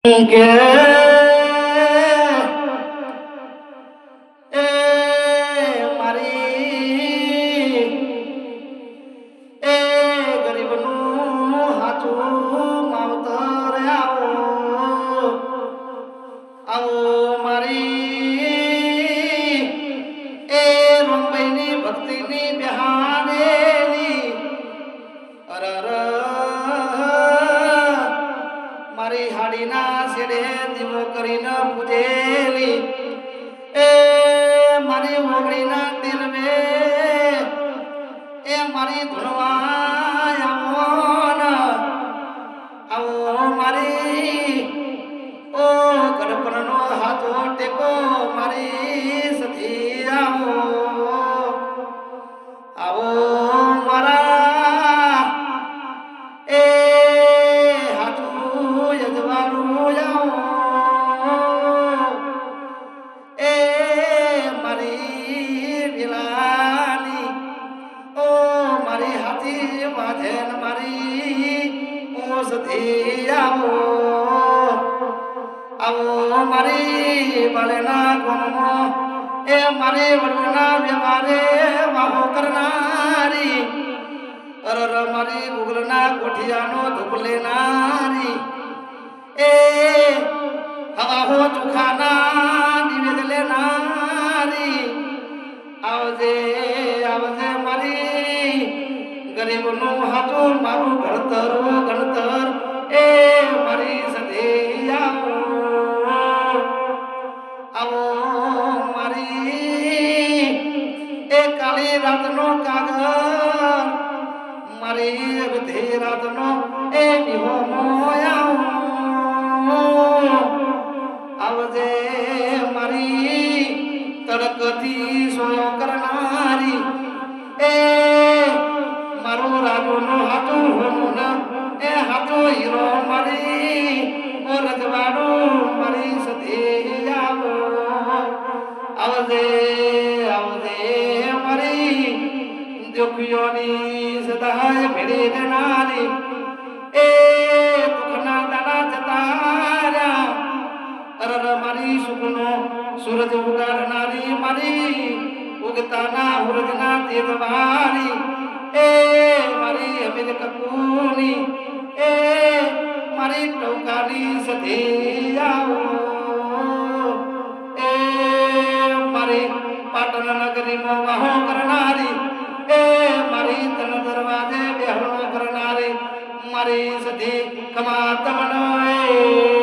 કે એ મારી એ ગરીબનું હાચું માવતર આવો આવો મારી એ રોંબઈની ભક્તિની બહાનેની અરર મારી હાડીના શેડે દીવો કરીને પૂજેલી એ મારી ઓગળીના તીરવે એ મારી ધૂળવાય આવો મારી ઓ ગણપણનો હાથો ટેકો મારી સધી આવો આવો મારા એ હાથું યજવાનું આવો એ મારી વિલાની ઓ મારી હાથી વાજેન મારી ઓ સધી આવો આવો મારી બાળેના ગોમો એ મારી વડના વ્યવહારે વાહો કરનારી અરર મારી ગુગલના કોઠિયાનો ધૂપ લેનારી એ હવા હો ચોખાના નિવેદ લેનારી આવજે આવજે મારી ગરીબનું હાથું મારું ભણતર ગણતર એ મારી સધી આવો આવો મારી એ કાળી રાતનો કાગળ મારી અડધી રાતનો એ નિહોમો આવજે મારી તડકથી સોયો કરનારી એ મારું રાજુનું હાથું હોનું એ હાથો હીરો મારી ઓ રજવાડું મારી સધી આવો આવજે આવજે મારી દુખીઓની સદાય ભેડી દેનારી એ દુઃખના દાડા જતાર્યા અરર મારી સુખનો સૂરજ ઉગાડનારી મારી ઉગતાના હુરજના તેજવારી એ મારી અમીર કપૂરની એ મારી ટોકાની સધી